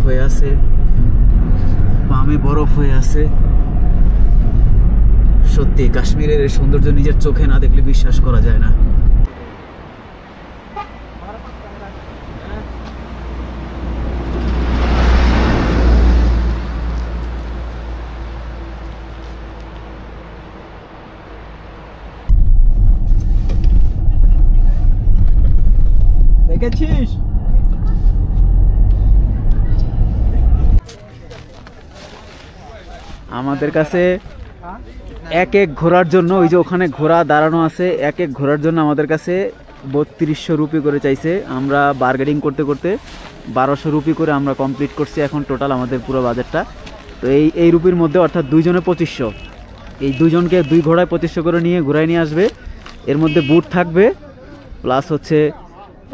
হয়ে আছে, বামে বরফ হয়ে আছে। সত্যি কাশ্মীরের এই সৌন্দর্য নিজের চোখে না দেখলে বিশ্বাস করা যায় না। দেখেছিস আমাদের কাছে এক এক ঘোড়ার জন্য, ওই যে ওখানে ঘোড়া দাঁড়ানো আছে, এক এক ঘোড়ার জন্য আমাদের কাছে 3200 রুপি করে চাইছে। আমরা বার্গেনিং করতে করতে 1200 রুপি করে আমরা কমপ্লিট করছি এখন টোটাল আমাদের পুরো বাজেটটা। তো এই রুপির মধ্যে অর্থাৎ দুইজনে 2500, এই দুজনকে দুই ঘোড়ায় 2500 করে নিয়ে ঘোরায় নিয়ে আসবে। এর মধ্যে বুট থাকবে, প্লাস হচ্ছে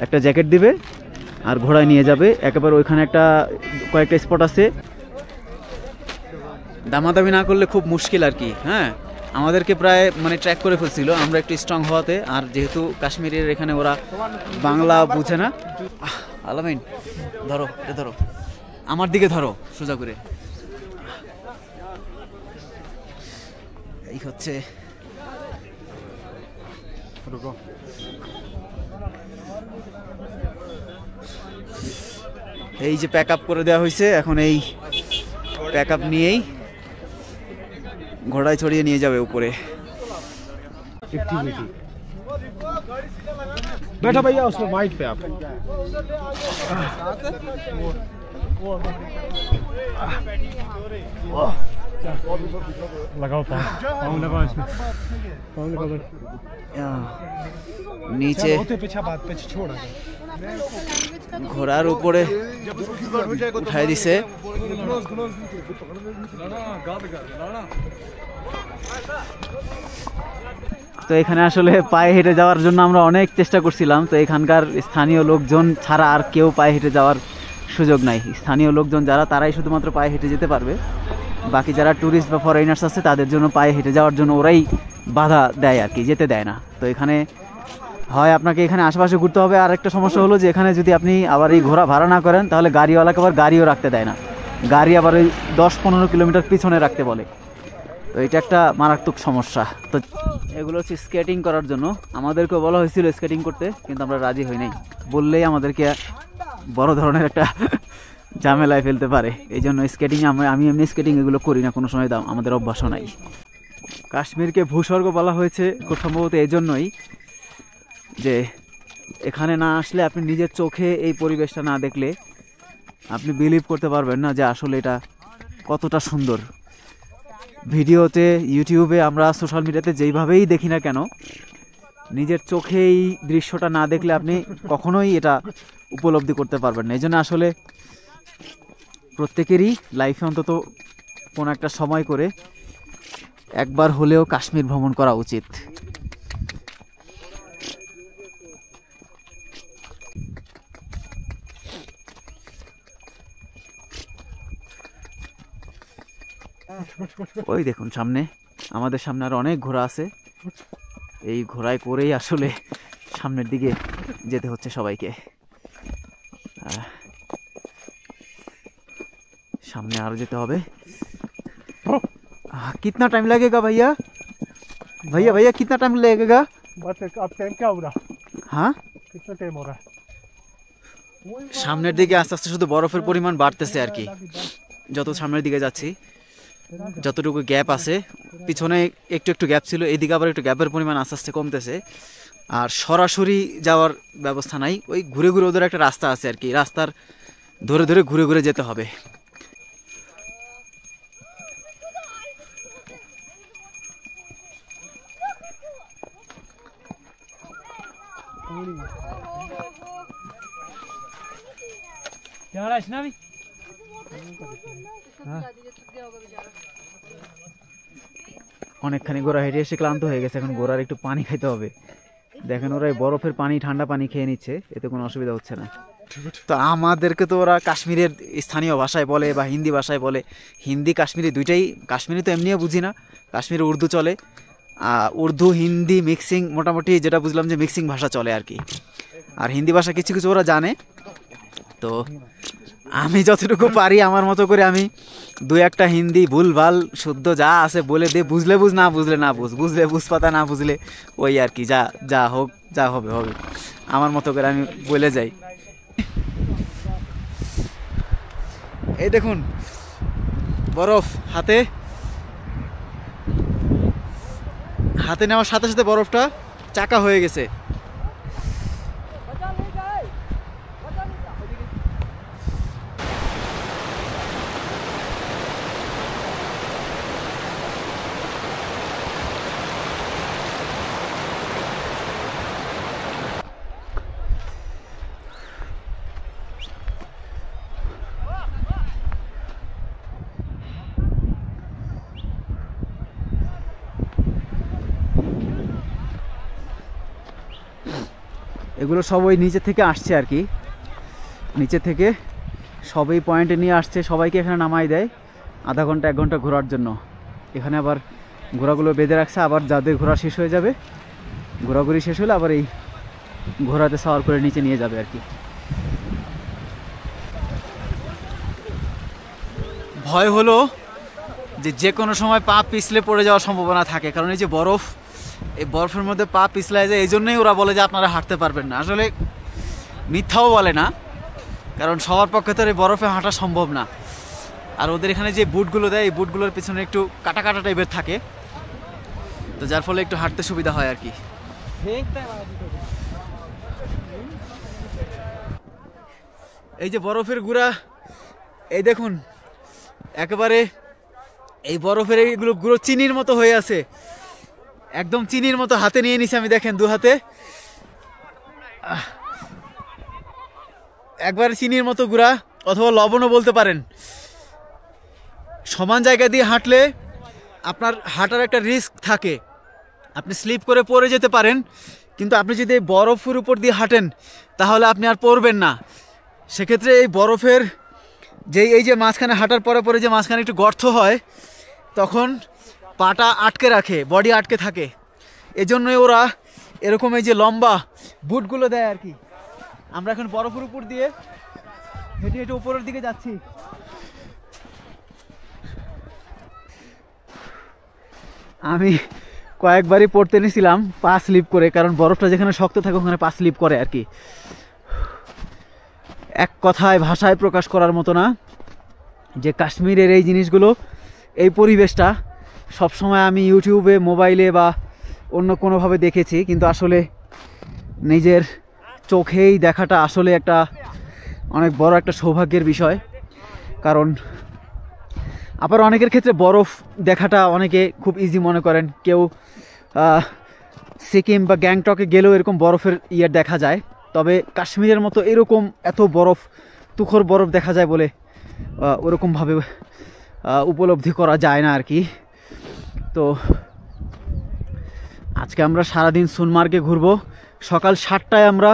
একটা জ্যাকেট দিবে, আর ঘোড়ায় নিয়ে যাবে একেবারে। ওইখানে কয়েকটা স্পট আছে, দামাদামি না করলে খুব মুশকিল আর কি। হ্যাঁ, আমাদেরকে প্রায় মানে ট্র্যাক করে ফেলছিল, আমরা একটু স্ট্রং হওয়াতে। আর যেহেতু কাশ্মীরের এখানে ওরা বাংলা বুঝে না। আলামিন ধরো, ধরো আমার দিকে, ধরো সোজা করে। এই হচ্ছে এই যে প্যাক আপ করে দেওয়া হয়েছে, এখন এই প্যাক আপ নিয়েই ঘোড়ায় চড়িয়ে নিয়ে যাবে উপরে। बैठो भैया उसमें माइक पे आप लगाओ पाँव लगाओ इसमें पाँव लगाओ नीचे ঘোড়ার উপরে উঠাই দিছে। তো এখানে আসলে পায়ে হেঁটে যাওয়ার জন্য আমরা অনেক চেষ্টা করছিলাম। তো এখানকার স্থানীয় লোকজন ছাড়া আর কেউ পায়ে হেঁটে যাওয়ার সুযোগ নাই। স্থানীয় লোকজন যারা, তারাই শুধুমাত্র পায়ে হেঁটে যেতে পারবে। বাকি যারা ট্যুরিস্ট বা ফরেনার্স আছে তাদের জন্য পায়ে হেঁটে যাওয়ার জন্য ওরাই বাধা দেয় আর কি, যেতে দেয় না। তো এখানে হয় আপনাকে এখানে আশেপাশে ঘুরতে হবে। আর একটা সমস্যা হলো যে এখানে যদি আপনি আবার এই ঘোড়া ভাড়া না করেন তাহলে গাড়িওয়ালাকে আবার গাড়িও রাখতে দেয় না, গাড়ি আবার ওই 10-15 কিলোমিটার পিছনে রাখতে বলে। তো এটা একটা মারাত্মক সমস্যা। তো এগুলো হচ্ছে স্কেটিং করার জন্য। আমাদেরকেও বলা হয়েছিল স্কেটিং করতে, কিন্তু আমরা রাজি হই নাই। বললেই আমাদেরকে বড় ধরনের একটা ঝামেলায় ফেলতে পারে। এই জন্য স্কেটিং আমি এমনি স্কেটিং এগুলো করি না কোনো সময়, আমাদের অভ্যাসও নাই। কাশ্মীরকে ভূস্বর্গ বলা হয়েছে খুব সম্ভবত এই জন্যই যে এখানে না আসলে আপনি নিজের চোখে এই পরিবেশটা না দেখলে আপনি বিলিভ করতে পারবেন না যে আসলে এটা কতটা সুন্দর। ভিডিওতে, ইউটিউবে, আমরা সোশ্যাল মিডিয়াতে যেইভাবেই দেখি না কেন, নিজের চোখে এই দৃশ্যটা না দেখলে আপনি কখনোই এটা উপলব্ধি করতে পারবেন না। এই জন্য আসলে প্রত্যেকেরই লাইফে অন্তত কোনো একটা সময় করে একবার হলেও কাশ্মীর ভ্রমণ করা উচিত। ওই দেখুন সামনে, আমাদের সামনে আরো অনেক ঘোড়া আছে। এই ঘোড়ায় করেই আসলে সামনের দিকে যেতে হচ্ছে সবাইকে। সামনে আরো যেতে হবে। कितना टाइम लगेगा भैया? भैया भैया कितना टाइम लगेगा? अब टाइम क्या हो रहा? हाँ, कितना टाइम हो रहा है? সামনের দিকে আস্তে আস্তে শুধু বরফের পরিমাণ বাড়তেছে আর কি। যত সামনের দিকে যাচ্ছি, যতটুকু গ্যাপ আছে, পিছনে একটু একটু গ্যাপ ছিল, এইদিকে আবার একটু গ্যাপের পরিমাণ আস্তে আস্তে কমতেছে। আর সরাসরি যাওয়ার ব্যবস্থা নাই, ওই ঘুরে ঘুরে ওদের একটা রাস্তা আছে আর কি, রাস্তার ধরে ধরে ঘুরে ঘুরে যেতে হবে। অনেকখানি ঘোড়া হেঁটে এসে ক্লান্ত হয়ে গেছে, এখন ঘোড়ার একটু পানি খাইতে হবে। দেখেন ওরা বরফের পানি, ঠান্ডা পানি খেয়ে নিচ্ছে, এতে কোনো অসুবিধা হচ্ছে না। তো আমাদেরকে তো ওরা কাশ্মীরের স্থানীয় ভাষায় বলে বা হিন্দি ভাষায় বলে, হিন্দি কাশ্মীরি দুইটাই। কাশ্মীরি তো এমনিও বুঝি না, কাশ্মীরে উর্দু চলে, উর্দু হিন্দি মিক্সিং, মোটামুটি যেটা বুঝলাম যে মিক্সিং ভাষা চলে আর কি। আর হিন্দি ভাষা কিছু কিছু ওরা জানে। তো আমি যতটুকু পারি আমার মতো করে আমি দু একটা হিন্দি ভুলভাল শুদ্ধ যা আছে বলে দে, বুঝলে বুঝ, না বুঝলে না বুঝ, বুঝলে বুঝ পাতা, না বুঝলে ওই আর কি, যা যা হোক, যা হবে হবে, আমার মতো করে আমি বলে যাই। এই দেখুন বরফ হাতে হাতে নেওয়ার সাথে সাথে বরফটা চাকা হয়ে গেছে। এগুলো সব ওই নিচে থেকে আসছে আর কি, নিচে থেকে সবই পয়েন্টে নিয়ে আসছে, সবাইকে এখানে নামাই দেয় আধা ঘন্টা 1 ঘন্টা ঘোরার জন্য। এখানে আবার ঘোড়াগুলো বেঁধে রাখছে, আবার যাদের ঘোরা শেষ হয়ে যাবে, ঘোরাঘুরি শেষ হলে আবার এই ঘোড়াতে সাওয়ার করে নিচে নিয়ে যাবে আর কি। ভয় হলো যে যে কোনো সময় পা পিছলে পড়ে যাওয়ার সম্ভাবনা থাকে, কারণ এই যে বরফ, এই বরফের মধ্যে পা পিছলায় যায়, এই জন্যই ওরা বলে যে আপনারা হাঁটতে পারবেন না। আসলে মিথ্যাও বলে না, কারণ সবার পক্ষে তো এই বরফে হাঁটা সম্ভব না। আর ওদের এখানে যে বুটগুলো দেয়, এই বুটগুলোর পিছনে একটু কাটা কাটা টাইপের থাকে, তো যার ফলে একটু হাঁটতে সুবিধা হয় আর কি। এই যে বরফের গুঁড়া, এই দেখুন একেবারে এই বরফের এইগুলো গুঁড়ো চিনির মতো হয়ে আছে, একদম চিনির মতো হাতে নিয়ে নিছি আমি, দেখেন 2 হাতে একবার চিনির মতো গুঁড়া, অথবা লবণও বলতে পারেন। সমান জায়গা দিয়ে হাঁটলে আপনার হাঁটার একটা রিস্ক থাকে, আপনি স্লিপ করে পড়ে যেতে পারেন, কিন্তু আপনি যদি এই বরফের উপর দিয়ে হাঁটেন তাহলে আপনি আর পড়বেন না। সেক্ষেত্রে এই বরফের এই যে মাঝখানে হাঁটার পরে পরে যে মাঝখানে একটু গর্ত হয়, তখন পাটা আটকে রাখে, বডি আটকে থাকে, এজন্যই ওরা এরকম এই যে লম্বা বুটগুলো দেয় আর কি। আমরা এখন বরফের উপর দিয়ে হেঁটে হেঁটে উপরের দিকে যাচ্ছি। আমি কয়েকবারই পড়তে নিয়েছিলাম পা স্লিপ করে, কারণ বরফটা যেখানে শক্ত থাকে ওখানে পা স্লিপ করে আর কি। এক কথায় ভাষায় প্রকাশ করার মতো না যে কাশ্মীরের এই জিনিসগুলো, এই পরিবেশটা সবসময় আমি ইউটিউবে, মোবাইলে বা অন্য কোনোভাবে দেখেছি, কিন্তু আসলে নিজের চোখেই দেখাটা আসলে একটা অনেক বড় একটা সৌভাগ্যের বিষয়। কারণ আবার অনেকের ক্ষেত্রে বরফ দেখাটা অনেকে খুব ইজি মনে করেন, কেউ সিকিম বা গ্যাংটকে গেলেও এরকম বরফের দেখা যায়, তবে কাশ্মীরের মতো এরকম এত বরফ, তুখর বরফ দেখা যায় বলে ওরকমভাবে উপলব্ধি করা যায় না আর কি। তো আজকে আমরা সারাদিন সোনমার্গে ঘুরবো। সকাল 7টায় আমরা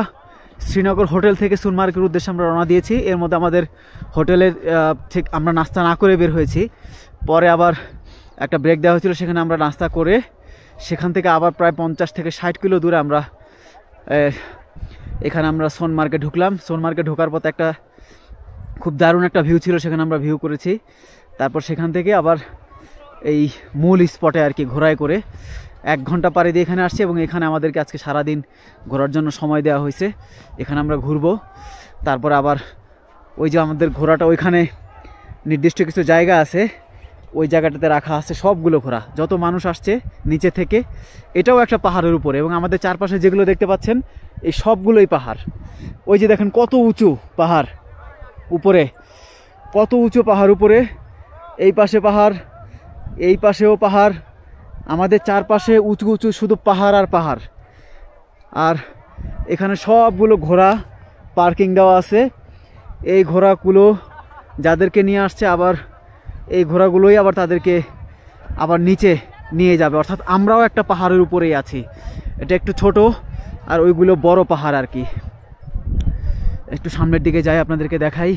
শ্রীনগর হোটেল থেকে সোনমার্গের উদ্দেশ্যে আমরা রওনা দিয়েছি। এর মধ্যে আমাদের হোটেলের ঠিক আমরা নাস্তা না করে বের হয়েছি, পরে আবার একটা ব্রেক দেওয়া হয়েছিল, সেখানে আমরা নাস্তা করে সেখান থেকে আবার প্রায় 50 থেকে 60 কিলো দূরে আমরা এখানে আমরা সোনমার্গে ঢুকলাম। সোনমার্গে ঢোকার পথে একটা খুব দারুণ একটা ভিউ ছিল, সেখানে আমরা ভিউ করেছি। তারপর সেখান থেকে আবার এই মূল স্পটে আর কি ঘোরায় করে 1 ঘন্টা পাড়ি দিয়ে এখানে আসছি, এবং এখানে আমাদেরকে আজকে সারাদিন ঘোরার জন্য সময় দেওয়া হয়েছে। এখানে আমরা ঘুরবো, তারপর আবার ওই যে আমাদের ঘোরাটা ওইখানে নির্দিষ্ট কিছু জায়গা আছে, ওই জায়গাটাতে রাখা আছে সবগুলো ঘোরা, যত মানুষ আসছে নিচে থেকে। এটাও একটা পাহাড়ের উপরে, এবং আমাদের চারপাশে যেগুলো দেখতে পাচ্ছেন এই সবগুলোই পাহাড়। ওই যে দেখেন কত উঁচু পাহাড়, উপরে কত উঁচু পাহাড়, উপরে এই পাশে পাহাড়, এই পাশেও পাহাড়, আমাদের চারপাশে উঁচু উঁচু শুধু পাহাড় আর পাহাড়। আর এখানে সবগুলো ঘোড়া পার্কিং দেওয়া আছে। এই ঘোড়াগুলো যাদেরকে নিয়ে আসছে, আবার এই ঘোড়াগুলোই আবার তাদেরকে আবার নিচে নিয়ে যাবে, অর্থাৎ আমরাও একটা পাহাড়ের উপরেই আছি। এটা একটু ছোট আর ওইগুলো বড় পাহাড় আর কি। একটু সামনের দিকে যাই, আপনাদেরকে দেখাই।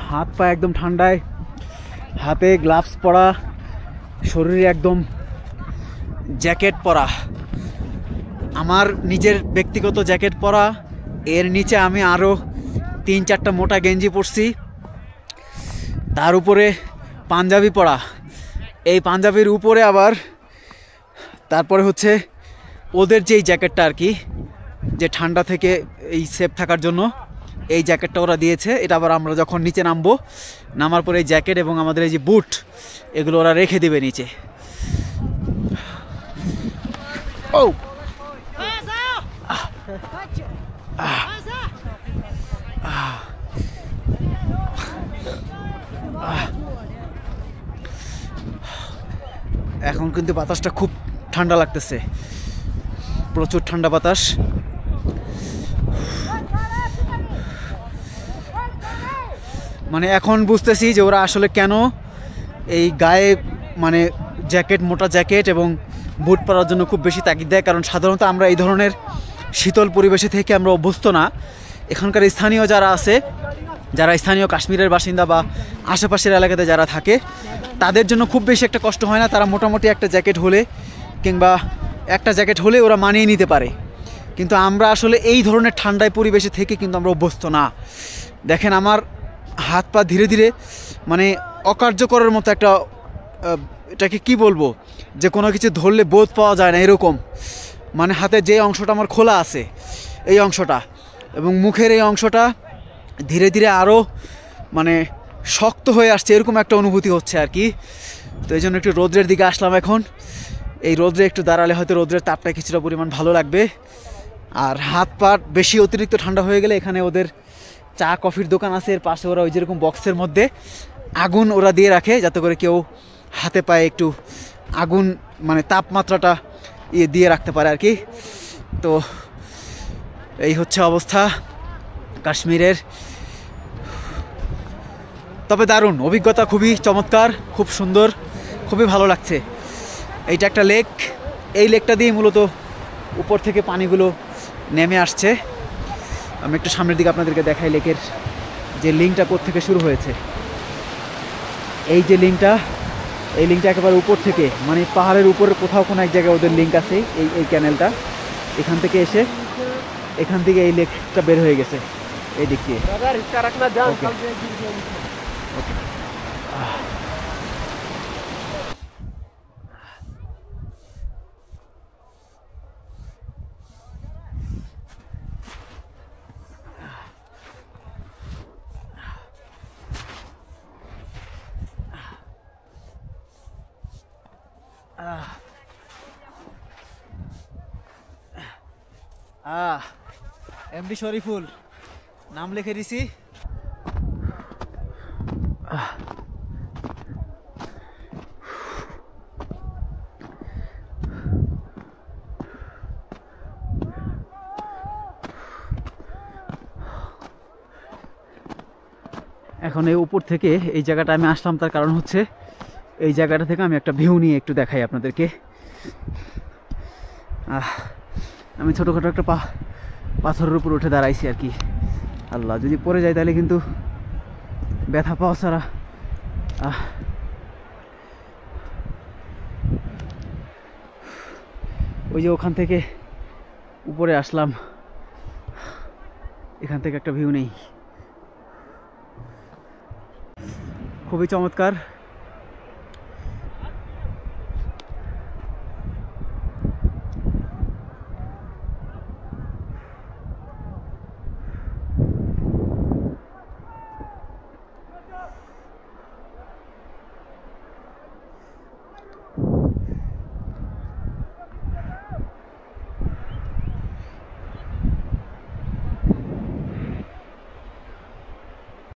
হাত পা একদম ঠান্ডায় হাতে গ্লাভস পরা, শরীরে একদম জ্যাকেট পরা, আমার নিজের ব্যক্তিগত জ্যাকেট পরা, এর নিচে আমি আরও 3-4টা মোটা গেঞ্জি পরছি, তার উপরে পাঞ্জাবি পরা, এই পাঞ্জাবির উপরে আবার তারপরে হচ্ছে ওদের যেই জ্যাকেটটা আর কি, যে ঠান্ডা থেকে এই সেফ থাকার জন্য এই জ্যাকেটটা ওরা দিয়েছে, এটা আবার আমরা যখন নিচে নামার পরে এই জ্যাকেট এবং আমাদের এই যে বুট এগুলো ওরা রেখে দেবে নিচে। ও এখন কিন্তু বাতাসটা খুব ঠান্ডা লাগতেছে, প্রচুর ঠান্ডা বাতাস। মানে এখন বুঝতেছি যে ওরা আসলে কেন এই গায়ে মানে জ্যাকেট, মোটা জ্যাকেট এবং বুট পরার জন্য খুব বেশি তাগিদ দেয়, কারণ সাধারণত আমরা এই ধরনের শীতল পরিবেশে থেকে আমরা অভ্যস্ত না। এখানকার স্থানীয় যারা আছে, যারা স্থানীয় কাশ্মীরের বাসিন্দা বা আশেপাশের এলাকাতে যারা থাকে, তাদের জন্য খুব বেশি একটা কষ্ট হয় না, তারা মোটামুটি একটা জ্যাকেট হলে কিংবা একটা জ্যাকেট হলে ওরা মানিয়ে নিতে পারে। কিন্তু আমরা আসলে এই ধরনের ঠান্ডায় পরিবেশে থেকে কিন্তু আমরা অভ্যস্ত না। দেখেন আমার হাত পা ধীরে ধীরে মানে অকার্যকরের মতো একটা, এটাকে কি বলবো, যে কোনো কিছু ধরলে বোধ পাওয়া যায় না এরকম, মানে হাতে যে অংশটা আমার খোলা আছে এই অংশটা এবং মুখের এই অংশটা ধীরে ধীরে আরও মানে শক্ত হয়ে আসছে, এরকম একটা অনুভূতি হচ্ছে আর কি। তো এই জন্য একটু রোদ্রের দিকে আসলাম এখন, এই রোদ্রে একটু দাঁড়ালে হয়তো রোদ্রের তাপটা কিছুটা পরিমাণ ভালো লাগবে। আর হাত পা বেশি অতিরিক্ত ঠান্ডা হয়ে গেলে এখানে ওদের চা কফির দোকান আছে, এর পাশে ওরা ওই যেরকম বক্সের মধ্যে আগুন ওরা দিয়ে রাখে, যাতে করে কেউ হাতে পায়ে একটু আগুন মানে তাপমাত্রাটা দিয়ে রাখতে পারে আর কি। তো এই হচ্ছে অবস্থা কাশ্মীরের। তবে দারুণ অভিজ্ঞতা, খুবই চমৎকার, খুব সুন্দর, খুবই ভালো লাগছে। এইটা একটা লেক, এই লেকটা দিয়ে মূলত উপর থেকে পানিগুলো নেমে আসছে। আমি একটু সামনের দিকে আপনাদেরকে দেখাই লেকের যে লিঙ্কটা কোত্থেকে শুরু হয়েছে। এই যে লিঙ্কটা, এই লিঙ্কটা একেবারে উপর থেকে, মানে পাহাড়ের উপরে কোথাও কোনো এক জায়গায় ওদের লিঙ্ক আছে। এই ক্যানেলটা এখান থেকে এসে এখান থেকে এই লেকটা বের হয়ে গেছে এই দিক দিয়ে। এমডি শরীফুল নাম লিখে দিছি। এখন এই উপর থেকে এই জায়গাটা আমি আসলাম, তার কারণ হচ্ছে এই জায়গাটা থেকে আমি একটা ভিউ নিয়ে একটু দেখাই আপনাদেরকে। আমি ছোটোখাটো একটা পাথরের উপর উঠে দাঁড়াইছি আর কি। আল্লাহ, যদি পড়ে যায় তাহলে কিন্তু ব্যথা পাওয়া ছাড়া ওই যে ওখান থেকে উপরে আসলাম, এখান থেকে একটা ভিউ নেই, খুবই চমৎকার।